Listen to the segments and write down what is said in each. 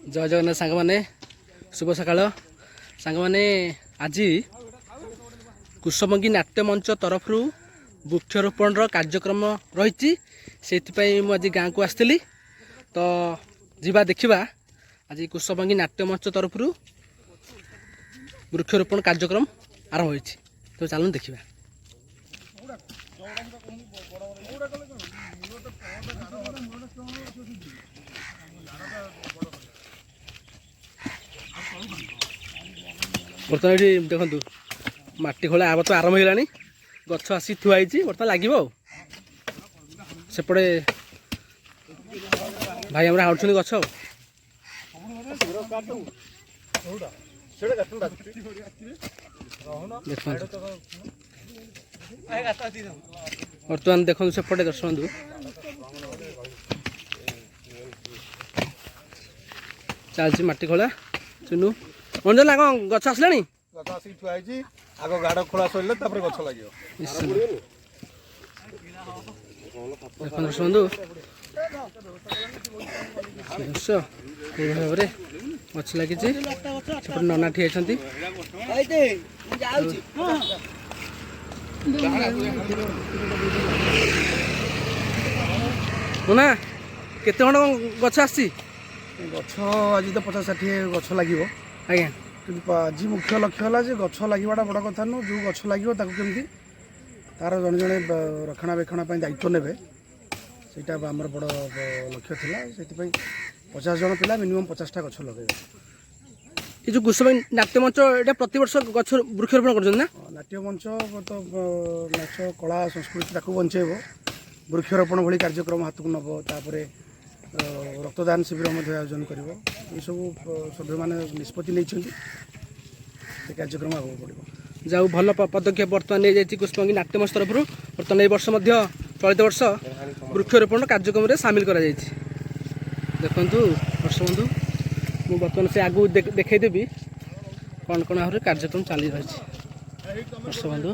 जय जगन्नाथ सांग मैंने शुभ सकाल सांग मैंने आज कुशमंगी नाट्य मंच तरफ वृक्षरोपण कार्यक्रम रही से आज गाँव को आसती तो जीवा देखा आज कुशमंगी नाट्य मंच तरफ वृक्षरोपण कार्यक्रम आरंभ हो तो चलूँ देखा। बर्तमान ये देखु मटी खोला आब तो आरंभ होगा गछ आसी थुआई बर्तमान लगे सेपटे भाई हमारे हाउट गछ बर्तमान देखो सेपटे दर्शक बंधु चलती मटी खोला चुनु मंजन आग गछ आसला गछ आसिक थुआई आग गाड़ खोला सर गछ लगे दर्शक बंधु भाव में गछ लगी नना ठिया ना केते खंड गछ आसी गछ आज तो 50-60 गछ लगे आज्ञा कि आज मुख्य लक्ष्य है गछ लगे बड़ कथा नुह जो गछ लगे कमी तार जड़े जड़े रक्षणाबेक्षण दायित्व ने आमर बड़ लक्ष्य थी से 50 जन पिला मिनिमम 50टा गछ लगे। ये जो कुशमंगी नाट्य मंच ये प्रति वर्ष गछ वृक्षरोपण कर नाट्य मंच तो नाच कला संस्कृति बंचेब वृक्षरोपण भली कार्यक्रम हाथ को नब तापर रक्तदान शिविर आयोजन कर सब सभ्य मैंने निष्पत्ति नहीं कार्यक्रम आगे बढ़ जाऊ भल पदक्षेप बर्तमान नहीं जाती कुशमंगी नाट्य मंच तरफ बर्तमान ये वर्ष चलित वर्ष वृक्षरोपण कार्यक्रम में सामिल कर देखु दर्शक बंधु मुझे बर्तमान से आगू देखदेवी कौन कौन भाव कार्यक्रम चली रही दर्शक बंधु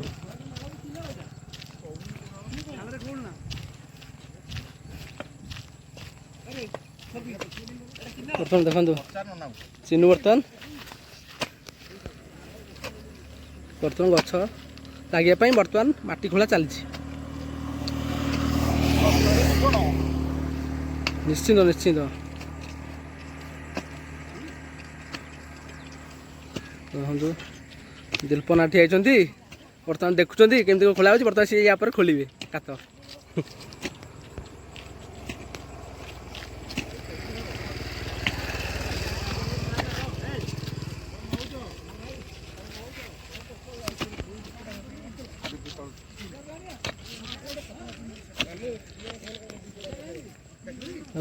बर्तमान देखु चिन्नु बर्तमान गछ लगे बर्तमान माटी खोला चली निश्चिंत निश्चिंत देखो दिलपना ठिया बर्तमान देखुं केमती खोला बर्तमान सी या खोलिए कात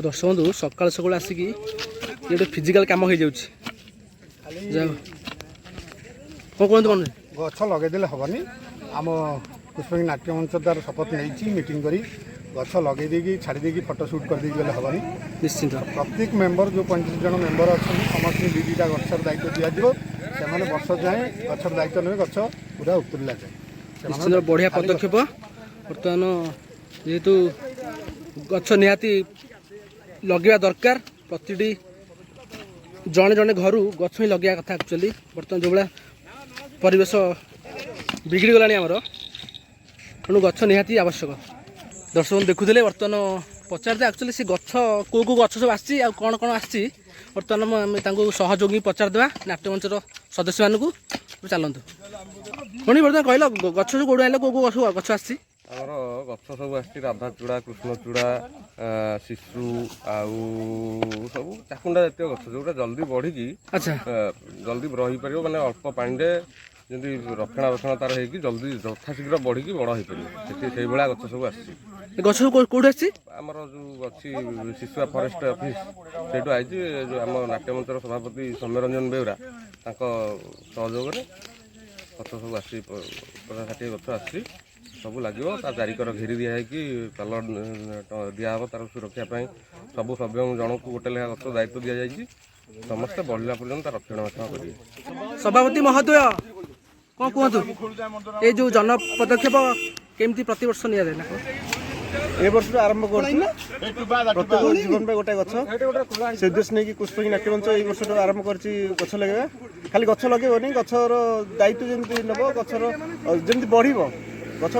दर्शक बंधु सकाल सकाल आसिक गोटे फिजिकाल कम हो जाऊँ कौन कहते कौन गछ लगेदे हेनी आम कुशमंगी नाट्य मंच तार शपथ नहीं मीटिंग करी गछ लगे देकी छाड़ी देकी फोटो सुट कर देकी गले हेनी निश्चिंत प्रत्येक मेम्बर जो 35 जन मेम्बर अच्छा समस्त दीटा गचर दायित्व दिज्व से वर्ष जाए गचर दायित्व ने गछ पूरा उतरला जाए निश्चिंत बढ़िया पदक्षेप बर्तमान जेहेतु गछ निहाती लगे दरकार प्रति जड़े जड़े घर गछ ही लगे कथा एक्चुअली बर्तमान जो भाया परिवेश बिगड़ी गलानी आमर तेणु गछ निहाती आवश्यक दर्शक देखुले बर्तमान पचारते एक्चुअली से गछ को गछ सब आसी कौन कौन आसी बर्तमान सहयोगी पचारदे नाट्य मंचर सदस्य मानू चलतु पुणी बर्तमान कहल गछ सब कौन आल को गछ आसी आमर गछ सब आसी राधाचूड़ा कृष्णचूड़ा शिशु आउ सब चाकुंडा जातीय गछ जो जल्दी बढ़ी अच्छा जल्दी रही पार माने अल्प पानी जमी रक्षणाबेक्षण तार हो जल्दी यथाशीघ्र बढ़ी बड़ हो पार से भाया गछ सब आसी गछ कौट आसी आमर जो अच्छी शिशुआ फरेस्ट ऑफिस से आई जो आम नाट्य मंचर सभापति सौम्यरंजन बेउरा सहयोग गछ सब आसी 50-60 गछ आसी सब लगे चारिकर घेरी दिखाई कलर दिहब तार सुरक्षा सब सभ्य जन को गोटे लेखा गछ दायित्व दि जाए समस्ते बढ़ला पर्यटन तार रक्षणाबेक्षण करेंगे। सभापति महोदय कौन कहतु ये जो जन पदक्षेप केमती प्रति वर्ष नि ए वर्ष आरंभ करछु प्रत्येक जीवन पे गोटे गछ से उद्देश्य नहीं कि पुष्पकी नाट्य मंच ए वर्ष आरंभ करछि गछ लगेबा खाली गछ लगेबनी गछर दायित्व जेमति नबो गछर जेमति बढ़िबो गछ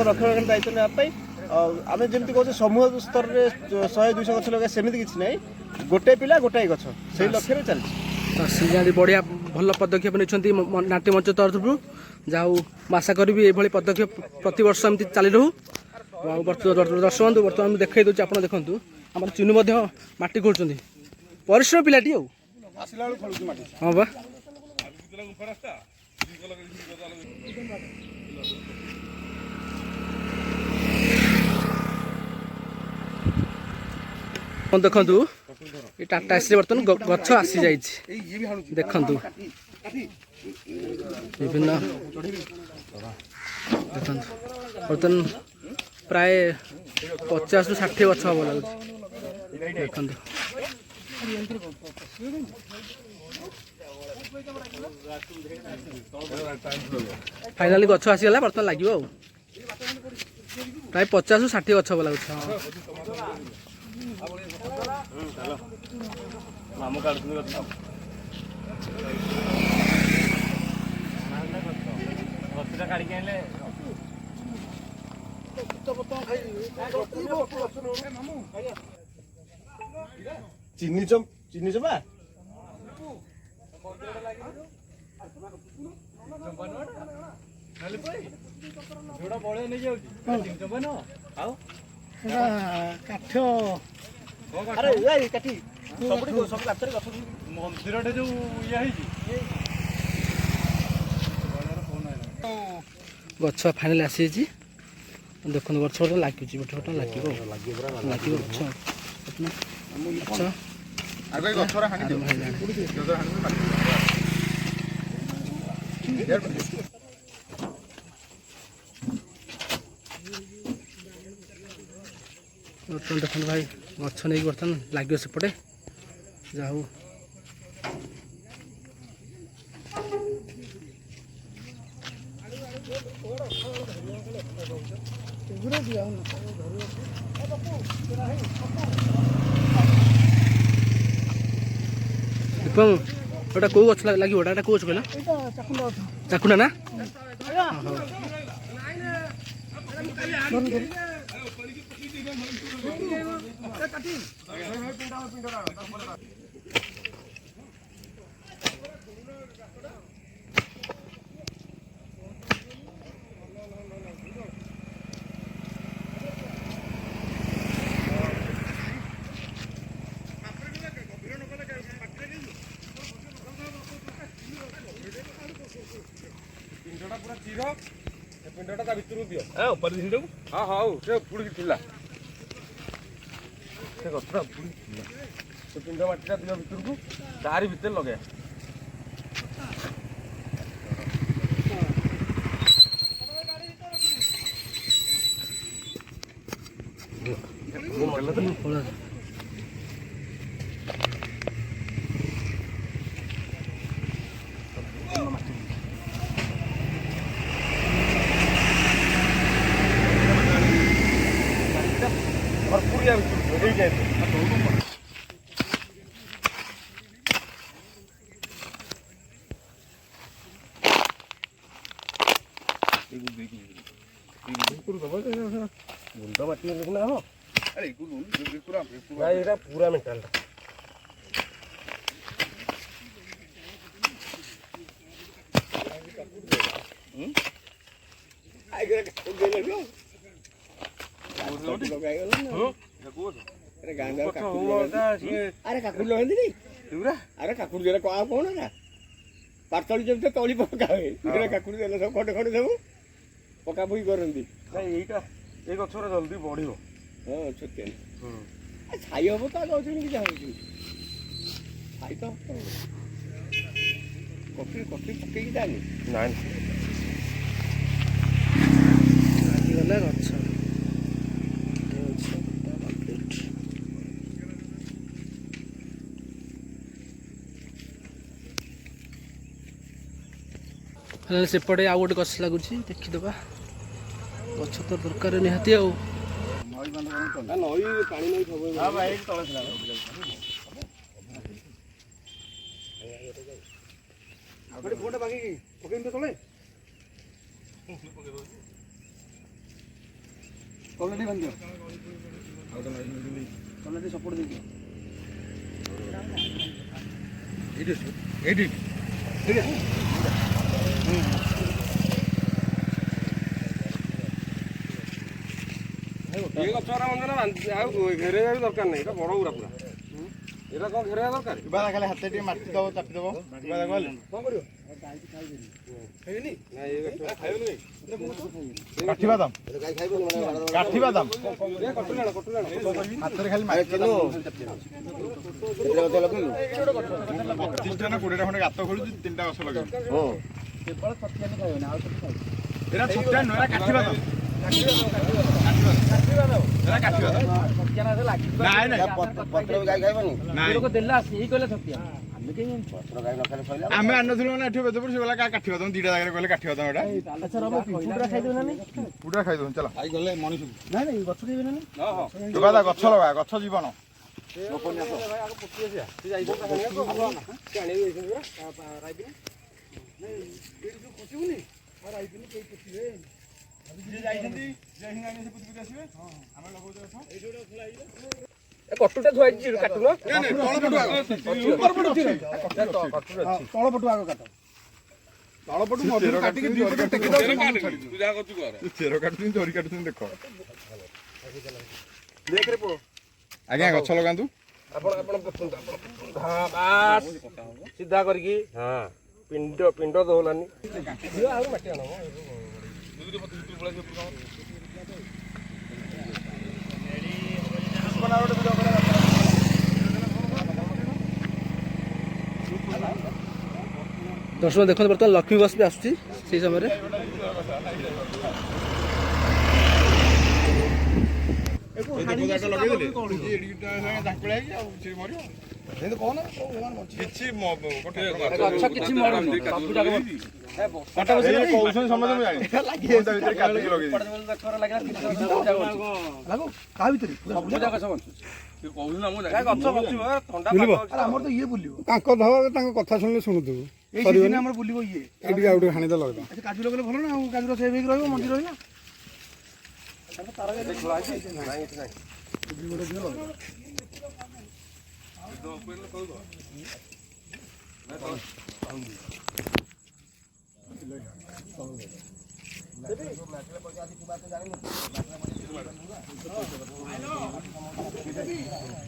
रक्षण दायित्व नेबा पई आम जमी कहे समूह स्तर में 100-200 गछ लगे सेमती किसी ना गोटे पिला गोटाए गछ से लक्ष्य चलती तहसीलदार बढ़िया भल पदक्षेप नहीं नाट्य मंच तरफ जाऊ आशा करी ये पदक्षेप प्रत वर्ष एमती चली रहू दर्शक बंधु बर्तमान देखई दूसरी आप देखूँ आम चिन्नु माटी खोल परिश्रम पिलाटी हाँ बा देखु ये टाटा एसी बर्तमान गछ आसी जाइए देखु विभिन्न देखु बर्तमान प्राय 50-60 गछ हम लगे देखु फाइनाली गछ आसीगला बर्तमान लगे प्राय 50-60 गछ हम लगे चीनी चबा କାଠ अरे यार काठी सब गाତରେ गछ मंदिरटे जो या गछ फाइनाल आसी देखो गछ गोटे लगे गोटे गोटे लगे बर्तमान देखो भाई गछ नहीं बर्तमान लगे सेपटे जाऊ गोटा कौ गछ लगे गोटा कौ गछ कहला चाकुंडा ना पूरा चीर पिंडटा ता भितर दियो ऊपर दियो हां हां से पुड़ी थिला से गछरा पुड़ी थिला से पिंड माटीटा दियो भितर को तारी भितर लगे गुंडा माटी ना हो अरे पूरा मेंटल अरे काकुड़ लगे अरे काकुड़ जरा कहा कौन है पार्तली जब तली पका हुए काकुड़ सब खंडे खंडे सब पका पुई करती यहीटा ये गछरा जल्दी बढ़ियो हाँ छुट्टी छाई हम तो गौच छाई तो कफी कफी पकई जानी ना गला गछ सेपटे आउ गोटे गछ लगुच देखीदे गछ तो दरकार निहाती ये गछरा मंजन ଆଉ ଘେରେଇବା ବି ଦରକାର ନାହିଁ ଏଟା ବଡ଼ ଗୁରା ପୁରା ଏଟା କ'ଣ ଘେରେଇବା ଦରକାର ବାଦା ଖାଲି ହାତରେ ଟିକେ ମାଟି ଦବ ଚାପି ଦବ ବାଦା କହିଲେ କ'ଣ କରିବ କାଠି ବାଦାମ କାଠି ବାଦାମ ହାତରେ ଖାଲି ମାଟି ଦବ 25ଟା ନା 20ଟା ଖଣ୍ଡେ ଗାତ ଖୋଳୁଛି 3ଟା ଗଛ ଲଗେଇବ ଏରା ଛୋଟିଆ ନୁହେଁ ଏରା କାଠି ବାଦାମ ଆମେ ଆଣିନଥିଲୁ ମାନେ ଏଠି ବେଦପୁର ସେ ଗଲା କାଠି ବାଦାମ 2ଟା ଜାଗାରେ କହିଲେ କାଠି ବାଦାମ ଏଟା ପୁରା ଖାଇଦଉ ଚାଲ ଗଛ ଲଗା ଗଛ ଜୀବନ କଟୁଟା ଥୁଆ ହେଇଛି କାଟୁନ ତଳପଟୁ ଆଗ କାଟ ତଳପଟୁ ମଝିରୁ କାଟିକି ଦି ପଟେ ଟେକି ଦଉଛ ଚେର କାଟୁଛନ୍ତି ଜରି କାଟୁଛନ୍ତି ଦେଖ ଦେଖରେ ପୁଅ ଆଜ୍ଞା ଗଛ ଲଗାନ୍ତୁ ଆପଣ ହଁ ବାସ୍ ସିଧା କରିକି ହଁ ପିଣ୍ଡ ଦଉଲାନି ଆଉ ମାଟି ଆଣ ଦର୍ଶକ ଦେଖନ୍ତୁ ବର୍ତ୍ତମାନ ଲକ୍ଷ୍ମୀ ବସ୍ ବି ଆସୁଛି ସେଇ ସମୟରେ ଆମର ତ ଇଏ ବୁଲିବ ତାଙ୍କ ଧର ତାଙ୍କ କଥା ଶୁଣିଲେ ଶୁଣୁଥିବୁ ଏଇ ସିଜିନରେ ଆମର ବୁଲିବ ଇଏ ଏଇଠିକି ଆଉ ଟିକେ ହାଣିଦ ଲଗେଇଦବା ଆଚ୍ଛା କାଜୁ ଲଗେଇଲେ ଭଲ ନା ଆଉ କାଜୁର ସେଭ୍ ହେଇକି ରହିବ ମଞ୍ଜି ରହିଲା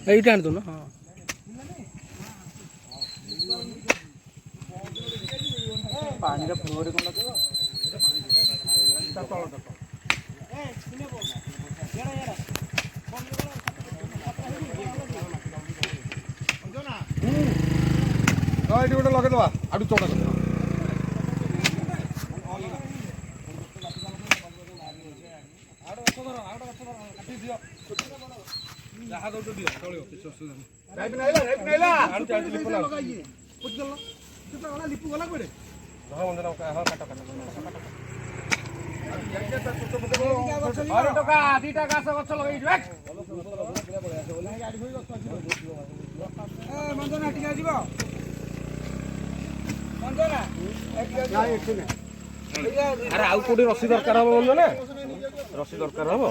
ଏଇଟା ଆଣି ଦଉନ ହଁ ପାଣିର ଫ୍ଲୋରେ କ'ଣ ଲଗେଇବ ଏଠି ଗୋଟେ ଲଗେଇଦବା ଆଠୁ ଚौड़ा କରିଦବା ଯାହା ଦଉଛ ଦିଅ ଚଳିବ କିଛି ଅସୁବିଧା ନାହିଁ ଲିପୁ ଗଲା କୁଆଡେ ଦିଟା ଘାସ ଗଛ ଲଗେଇଛୁ ମଞ୍ଜନା ଟିକେ ଯିବ ଆରେ ଆଉ କୋଉଠି ରସି ଦରକାର ହବ ବন্ধୁ ନା ରସି ଦରକାର ହବ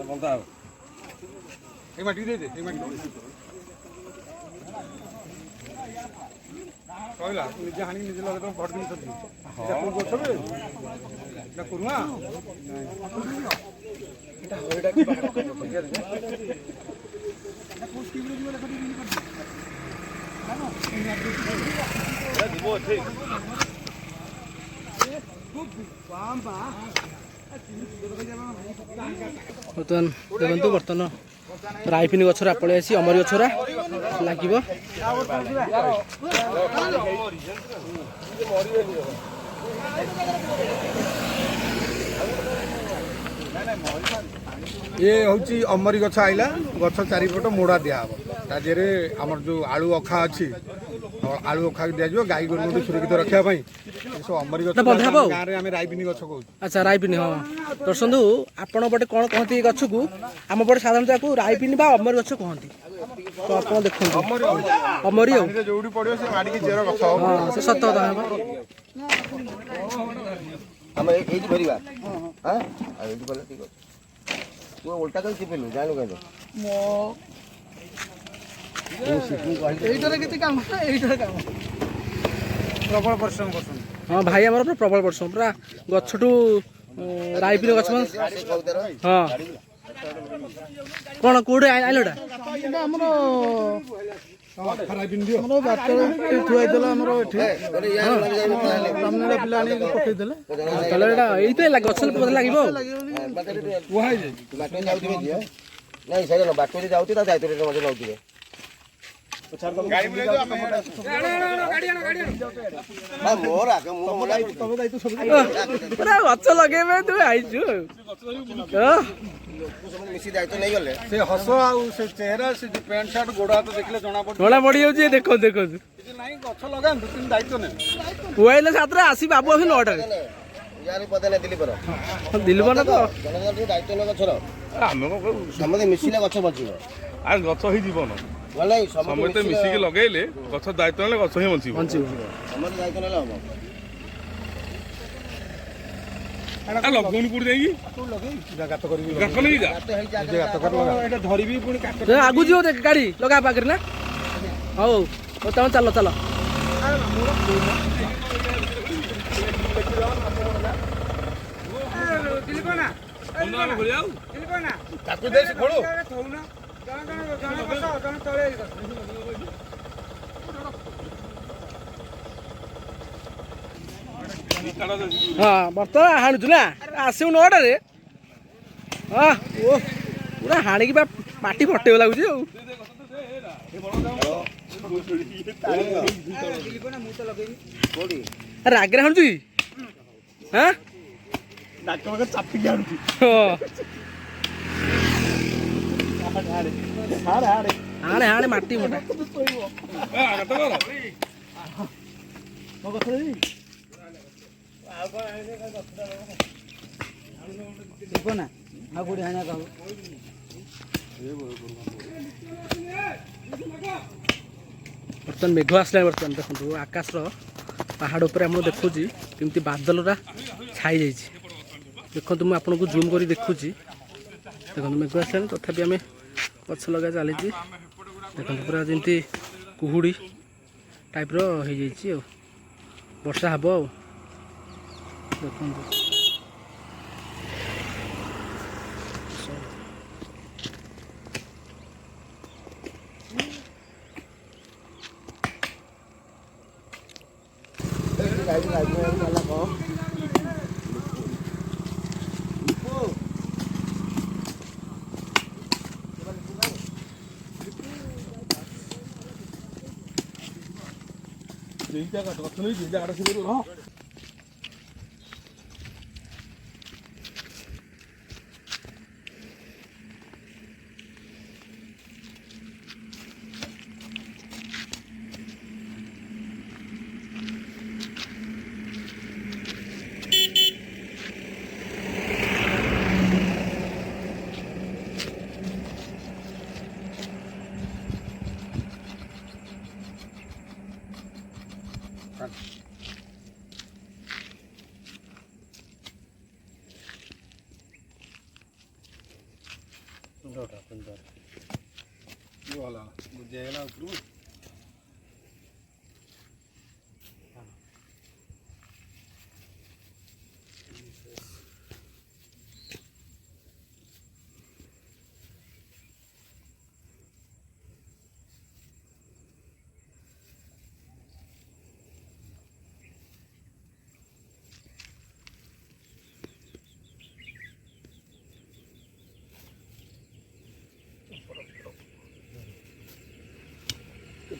ବନ୍ଧା ହବ এই মাটি দিয়ে দে এই মাটি কইলা নিজে হানি নিজে লগে তো ঘর দিন সত্যি এটা কোন করছবে এটা করুয়া এটা হইটা কি বাহার করব ঠিক আছে এটা পোস্ট কি ভিডিও রেকর্ড করবি এটা দিব ঠিক ବର୍ତ୍ତମାନ ଦେଖନ୍ତୁ ବର୍ତ୍ତମାନ ରାଇଫିନି ଗଛରେ ପଳେଇ ଆସି ଅମରି ଗଛରା ଲାଗିବ ये हूँ अमरी गछ आइला गछ चारिपट मोड़ा दिया ତା ଦେହରେ ଆମର ଯେଉଁ ଆଳୁ ଅଖା ଅଛି ଆଳୁ ଅଖା ଦିଆଯିବ ଗାଈ ଗୋରୁଙ୍କୁ ସୁରକ୍ଷିତ ରଖିବା ପାଇଁ ଏସବୁ ଅମରି ଗଛ ବନ୍ଧା ହବ ଆଉ। ଗାଁରେ ଆମେ ରାଇବିନି ଗଛ କହୁଛୁ। ଆଚ୍ଛା ରାଇପିନି ହଁ ଦର୍ଶନ୍ତୁ ଆପଣ ପଟେ କ'ଣ କହନ୍ତି ଏ ଗଛକୁ ଆମ ପଟେ ସାଧାରଣତଃ ତାକୁ ରାଇପିନି ବା ଅମର ଗଛ କହନ୍ତି ତ ଆପଣ ଦେଖନ୍ତୁ ଅମରି ଆଉ ପାଣିରେ ଯୋଉଠି ପଡ଼ିବ ସେ ମାଡ଼ିକି ଚେର ଗଛ ହବ। ହଁ ସେ ସତ କଥା ହେବ ଆମେ ଏଇଠି ଧରିବା ହଁ ଆଉ ଏଇଠି କଲେ ଠିକ୍ ଅଛି ତୁ ଓଲଟା କରି ଚିପିଲୁ ଜାଣିଲୁ କାହିଁକି ଏଇଟାରେ କିଛି କାମ ଏଇଟାରେ କାମ ପ୍ରବଳ ପରିଶ୍ରମ କରୁଛନ୍ତି। ହଁ ଭାଇ ଆମର ପୁରା ପ୍ରବଳ ବର୍ଷ ପୁରା ଗଛଠୁ ରାଇପିନି ଗଛ ହଁ କ'ଣ କୋଉଠି ଆଇଲ ଏଟା ଏଇଟା ଆମର ଆମର ବାଟରେ ଥୁଆ ହେଇଥିଲା ଆମର ଏଠି ରାମନୀଳା ପିଲା ଆଣିକି ପକେଇଦେଲେ ତାହେଲେ ଏଇଟା ଏଇଥିରେ ଗଛ ଲାଗିବ ଆଉ ବାଟରେ ଯାଉଥିବେ ଯିଏ ନାଇଁ ସେଇଟା ନୁହଁ ବାଟରେ ଯାଉଛି ତା ଦାୟିତ୍ୱରେ ମଧ୍ୟ ନେଉଥିବେ ମୋର ଆଗ ମୁଁ ପୁରା ଗଛ ଲଗେଇବା ତୁ ଆଇଛୁ ମିଶି ଦାୟିତ୍ୱ ନେଇଗଲେ ସେ ହସ ଆଉ ସେ ଚେହେରା ସେ ଯୋଉ ପ୍ୟାଣ୍ଟ ସାର୍ଟ ଗୋଡ଼ ହାତ ଦେଖିଲେ ଜଣା ପଡୁଛି ଜଣା ପଡ଼ିଯାଉଛି ଦେଖନ୍ତୁ ଦେଖନ୍ତୁ କିଛି ନାହିଁ ଗଛ ଲଗାନ୍ତୁ କିନ୍ତୁ ଦାୟିତ୍ୱ ନେବେ। ପୁଆଇଲେ ସାତଟା ଆସି ବାବୁ ଆସି 9ଟାରେ ୟାର ପଦେ ନେ ଦିଲ୍ଲୀପର ଦିଲବ ନା ତ ଜଣେ ଟିକେ ଦାୟିତ୍ୱ ନେବ ଗଛର ଆମେ କ'ଣ କହିବୁ ସମସ୍ତେ ମିଶିଲେ ଗଛ ବଞ୍ଚିବ ଆଉ ଗଛ ହିଁ ଜୀବନ ଭଲ ନାହିଁ ସମସ୍ତେ ମିଶିକି ଲଗେଇଲେ ଗଛ ଦାୟିତ୍ୱ ନେଲେ ଗଛ ହିଁ ବଞ୍ଚିବ। ବଞ୍ଚିବ ସମସ୍ତେ ଦାୟିତ୍ୱ ନେଲେ ହବ ଲଗଉନି କୋଉଠି ଯାଇକି ଗାତ କରିବି ଗାତ ନେଇକି ଯା ଗାତ କରି ଲଗା ଏଇଟା ଧରିବି ପୁଣି କାଠ ଆଗକୁ ଯିବ ଦେଖ ଗାଡ଼ି ଲଗା ପାଖରେ ନା ହଉ ହଉ ତମେ ଚାଲ ଚାଲ ତାକୁ ଦେ ସେ ଖୋଳୁ ହଁ ବର୍ତ୍ତମାନ ହାଣୁଛୁ ନା ଆସିବୁ 9ଟାରେ ହଁ ଓ ପୁରା ହାଣିକି ବା ପାଟି ଫଟେଇବ ଲାଗୁଛି ଆଉ ରାଗରେ ହାଣୁଛୁ କି ହଁ ଚାପିକି ଆଣୁଛି ହାଣେ ହାଣେ ମାଟି ମୋଟା ବର୍ତ୍ତମାନ ମେଘ ଆସିଲାଣି ବର୍ତ୍ତମାନ ଦେଖନ୍ତୁ ଆକାଶର ପାହାଡ଼ ଉପରେ ଆମର ଦେଖୁଛି କେମିତି ବାଦଲଟା ଛାଇ ଯାଇଛି ଦେଖନ୍ତୁ ମୁଁ ଆପଣଙ୍କୁ ଜୁମ୍ କରି ଦେଖୁଛି ଦେଖନ୍ତୁ ମେଘ ଆସିଲାଣି ତଥାପି ଆମେ ଗଛ ଲଗା ଚାଲିଛି ଦେଖନ୍ତୁ ପୁରା ଯେମିତି କୁହୁଡ଼ି ଟାଇପ୍ର ହେଇଯାଇଛି ଆଉ ବର୍ଷା ହେବ ଆଉ ଦେଖନ୍ତୁ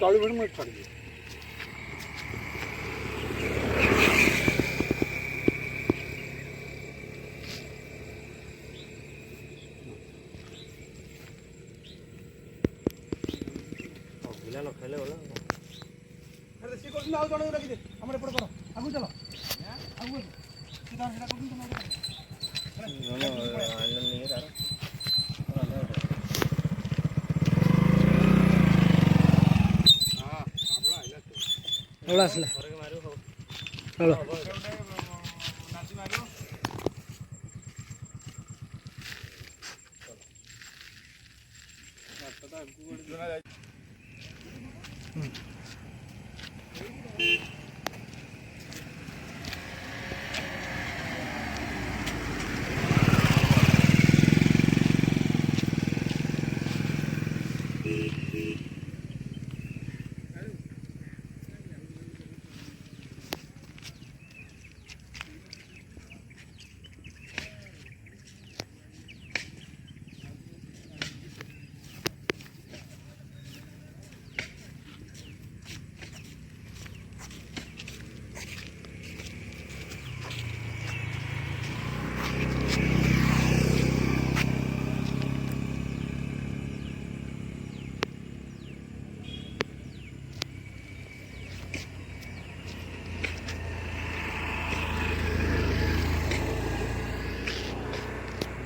ତଳି ଭଳି ମୁଁ ଛାଡ଼ିବି ଜଣକୁ ରଖିଦେ ଆମର ଏପଟେ କର ଆଗକୁ ଚାଲ ଆଗକୁ ସେଟା ଆସିଲା ଚଳ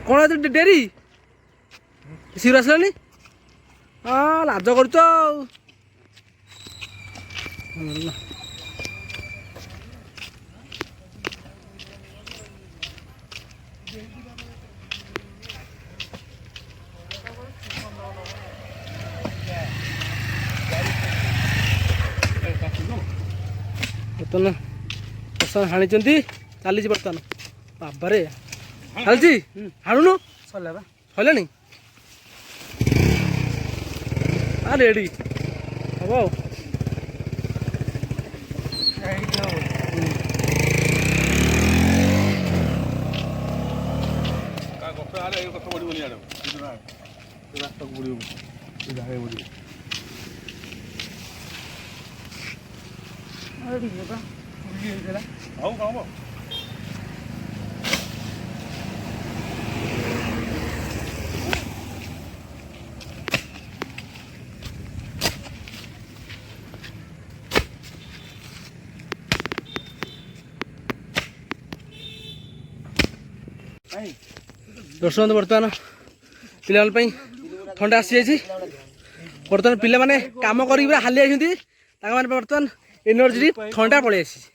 କ'ଣ ଏତେ ଡେରି ଶୀଘ୍ର ଆସିଲାନି ହଁ ଲାଜ କରୁଛ ଆଉ ବର୍ତ୍ତମାନ ବର୍ଷା ହାଣିଛନ୍ତି ଚାଲିଛି ବର୍ତ୍ତମାନ ବାବାରେ ଚାଲିଛି ହାଣୁନୁ ସରିଲା ବା ସରିଲାଣି ରେଡ଼ି ହବ ଆଉ ଦର୍ଶନ ବର୍ତ୍ତମାନ ପିଲାମାନଙ୍କ ପାଇଁ ଥଣ୍ଡା ଆସିଯାଇଛି ବର୍ତ୍ତମାନ ପିଲାମାନେ କାମ କରିକି ପୁରା ହାଲି ଯାଇଛନ୍ତି ତାଙ୍କ ମାନେ ବର୍ତ୍ତମାନ ଏନର୍ଜି ଥଣ୍ଡା ପଳେଇ ଆସିଛି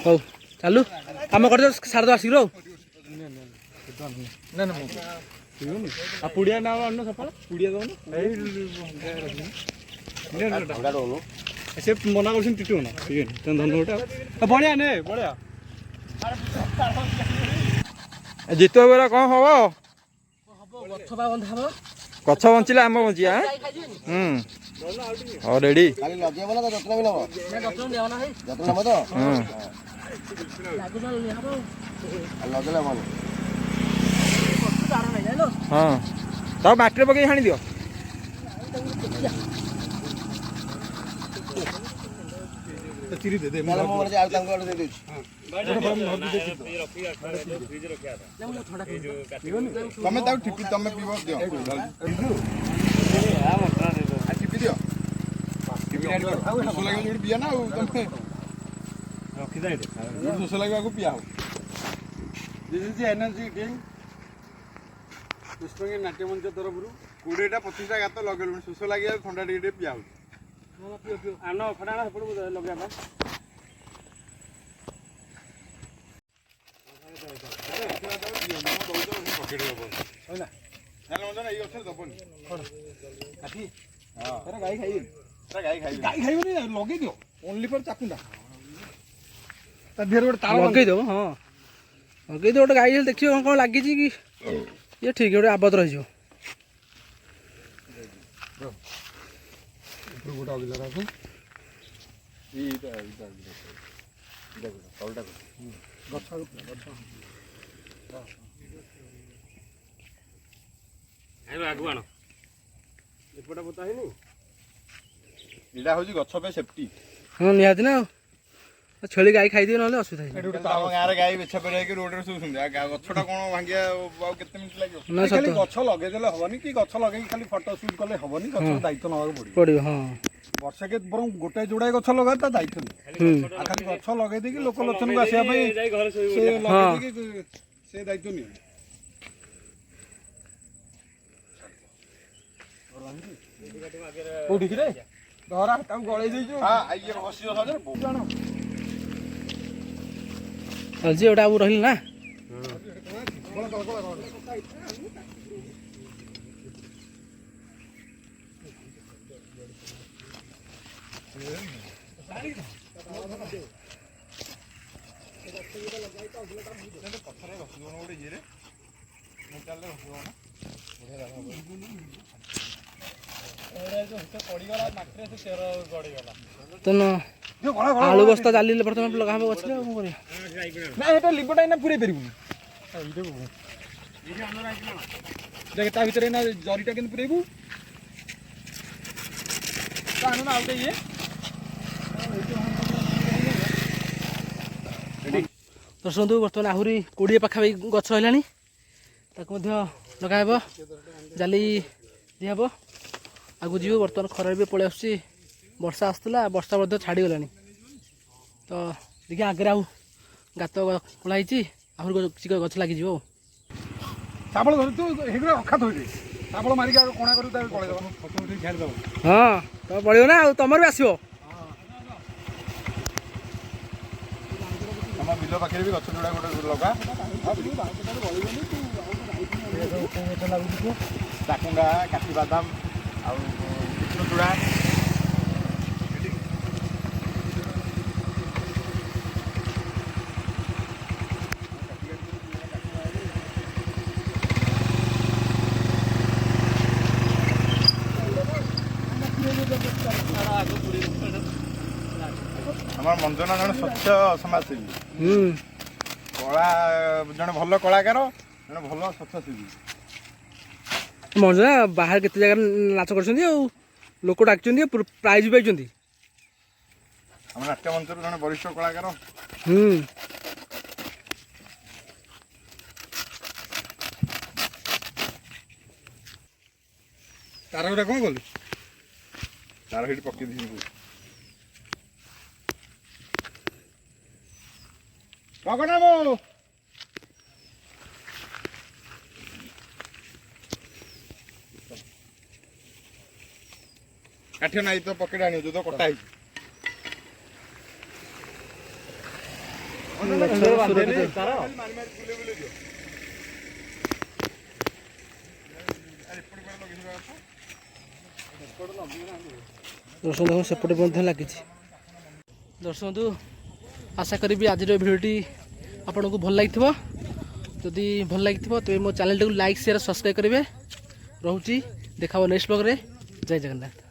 ହଉ ଚାଲୁ କାମ କରିଦିଅ ସାରି ଦେବା ଶୀଘ୍ର ଆଉ ପୁଡ଼ିଆ ନା ଅନ୍ନ ସଫଳ ପୁଡ଼ିଆ ଦଉନ ସେ ମନା କରୁଛନ୍ତି ଟିଟୁ ନା ଧନ ଗୋଟେ ବଢ଼ିଆ ନେ ବଢ଼ିଆ ଜିତୁ ବେରା କ'ଣ ହବ ଗଛ ବା ବନ୍ଧା ହବ ଗଛ ବଞ୍ଚିଲେ ଆମ ବଞ୍ଚିବା ହଉ ରେଡ଼ି ଖାଲି ଲଗେଇବ ନା ଯତ୍ନ ବି ନବ ଯତ୍ନ ନିଅ ନା ଭାଇ ଯତ୍ନ ନବ ତ ଲାଗୁନ ନିଆ ହବ ଲଗେଇଲେ ଭଲ ତାର ନାହିଁ ଜାଣିଲ ହଁ ତାକୁ ମାଟିରେ ପକେଇ ହାଣି ଦିଅ ଚିରି ଦେ ତାହେଲେ ମୁଁ ଗୋଟେ ଆଉ ତାଙ୍କୁ ଆଡ଼େ ଦେଇଦେଉଛି ତମେ ତାକୁ ଠିପି ତମେ ପିଇବ ଦିଅ ଠିପି ଦିଅ ଶୋଷ ଲାଗିବ ଯୋଉଠି ପିଆ ନା ଆଉ ତମେ ଯୋଉଠି ଶୋଷ ଲାଗିବାକୁ ପିଆ ହବ ଏନର୍ଜି ଡ୍ରିଙ୍କ ପୁଷ୍ପଙ୍ଗୀ ନାଟ୍ୟ ମଞ୍ଚ ତରଫରୁ 20ଟା 25ଟା ଗାତ ଲଗେଇଲୁଣି ଶୋଷ ଲାଗିବା ଥଣ୍ଡା ଟିକେ ଟିକେ ପିଆ ହଉଛି ଆନ ଫଟାଣ ସେପଟକୁ ଲଗେଇବା ଏଇ ଗଛରେ ଦବନି ଗାଈ ଖାଇବନି ଲଗେଇ ଦିଅ ଓନ୍ଲି ଫର ଚାକୁଣ୍ଡା ତା ଦେହରେ ଗୋଟେ ତାଳ ଲଗେଇଦେବ ହଁ ଲଗେଇଦେବ ଗୋଟେ ଗାଈ ହେଲେ ଦେଖିବ କ'ଣ ଲାଗିଛି କି ଇଏ ଠିକ୍ ଗୋଟେ ଆବଦ୍ଧ ରହିଯିବ ଗୋଟେ ଅଗିଲା ରାଖ ଆଗୁଆଣ ଏପଟେ ପୋତା ହେଇନି ଏଇଟା ହଉଛି ଗଛ ପାଇଁ ସେଫ୍ଟି ହଁ ନିହାତି ନା ଆଉ ଛେଳି ଗାଈ ଖାଇଦିଏ ନହେଲେ ଅସୁବିଧା ହେଇଯିବ ଆମ ଗାଁରେ ଗାଈ ବେଛା ପେରା ହେଇକି ରୋଡରେ ଶୋଉଛନ୍ତି ଗଛଟା କ'ଣ ଭାଙ୍ଗିବା ଆଉ କେତେ ମିନିଟ୍ ଲାଗିବ ନା ଖାଲି ସତ ଗଛ ଲଗେଇଦେଲେ ହବନି କି ଗଛ ଲଗେଇକି ଖାଲି ଫଟୋ ସୁଟ୍ କଲେ ହବନି ଗଛର ଦାୟିତ୍ୱ ନେବାକୁ ପଡ଼ିବ ପଡ଼ିବ ହଁ ବର୍ଷକେ ବରଂ ଗୋଟାଏ ଯୋଡ଼ାଏ ଗଛ ଲଗା ତା ଦାୟିତ୍ୱ ନୁହେଁ। ଆଉ ଖାଲି ଗଛ ଲଗେଇ ଦେଇକି ଲୋକ ଲୋଚନକୁ ଆସିବା ପାଇଁ ସେ ଲଗେଇ ଦେଇକି ସେ ଦାୟିତ୍ୱ ନିଏ। କୋଉଠିକି ରେ ଧରା ତାକୁ ଗଳେଇ ଦେଇଛୁ। ଚାଲିଛି ଏଇଟା ଆଉ ରହିଲି ନା। ତେଣୁ ଆଳୁ ବସ୍ତା ଚାଲିଲେ ବର୍ତ୍ତମାନ ଲଗା ହବ ଗଛରେ ଆଉ କଣ କରିବା। ନା ଏଟା ଲିମ୍ବଟା ଏଇନା ପୁରେଇ ପାରିବୁନି। ଦେଖ ତା ଭିତରେ ନା ଜରିଟା କେମିତି ପୁରେଇବୁ। ଆଣୁ ନା ଆଉ ଗୋଟେ ଇଏ ଦର୍ଶନ୍ତୁ ବର୍ତ୍ତମାନ ଆହୁରି 20 ପାଖାପାଖି ଗଛ ହେଲାଣି। ତାକୁ ମଧ୍ୟ ଲଗାହେବ, ଜାଲି ଦିଆହେବ, ଆଗକୁ ଯିବ। ବର୍ତ୍ତମାନ ଖରାରେ ବି ପଳେଇ ଆସୁଛି, ବର୍ଷା ଆସୁଥିଲା, ବର୍ଷା ମଧ୍ୟ ଛାଡ଼ିଗଲାଣି। ତ ଦେଖିଆ ଆଗରେ ଆଉ ଗାତ ଖୋଳା ହେଇଛି, ଆହୁରି କିଛି ଗଛ ଲାଗିଯିବ ଆଉ। ଶାବଳ ଧରି ତୁ ହେଇଗଲେ ଅଖା ଧୋଇଦେ, ଶାବଳ ମାରିକି ଆଉ କଣା କରିକି ତାକୁ ପଳେଇଦେବ, ଫଟୋ ଉଠେଇକି ଛାଡ଼ିଦେବ। ହଁ ତମ ପଳିବ ନା ଆଉ, ତମର ବି ଆସିବ। ତମ ବିଲ ପାଖରେ ବି ଗଛ ଯୋଡ଼ା ଗୋଟେ ଲଗା। ଚାକୁଣ୍ଡା, କାଠି ବାଦାମ ଆଉ କୃଷ୍ଣଚୂଡ଼ା। ଆମର ମଞ୍ଜନା ଜଣେ ସ୍ୱଚ୍ଛ ସମାଜସେବୀ, କଳା ଜଣେ ଭଲ କଳାକାର, ଜଣେ ଭଲ ସ୍ୱଚ୍ଛସେବୀ। ମଞ୍ଜନା ବାହାରେ କେତେ ଜାଗାରେ ନାଚ କରିଛନ୍ତି ଆଉ, ଲୋକ ଡାକିଛନ୍ତି, ପ୍ରାଇଜ୍ ବି ପାଇଛନ୍ତି। ଆମ ନାଟ୍ୟ ମଞ୍ଚର ଜଣେ ବରିଷ୍ଠ କଳାକାର। ତାର ଗୁଡ଼ା କ'ଣ କଲୁ? ତାର ସେଇଠି ପକେଇ ଦେଇଛି। କାଠ ନାଇଁ ତ ପକେଟ ଆଣିବ, ଯୋଉ ତ କଟା ହେଇଛି। ଦର୍ଶନ ଦେଖନ୍ତୁ ସେପଟେ ମଧ୍ୟ ଲାଗିଛି। ଦର୍ଶନ୍ତୁ ଆଶା କରିବି ଆଜିର ଭିଡ଼ିଓଟି ଆପଣଙ୍କୁ ଭଲ ଲାଗିଥିବ। ଯଦି ଭଲ ଲାଗିଥିବ ତେବେ ମୋ ଚ୍ୟାନେଲଟାକୁ ଲାଇକ୍, ସେୟାର, ସବସ୍କ୍ରାଇବ୍ କରିବେ। ରହୁଛି, ଦେଖା ହେବ ନେକ୍ସଟ ବ୍ଲଗ୍ରେ। ଜୟ ଜଗନ୍ନାଥ।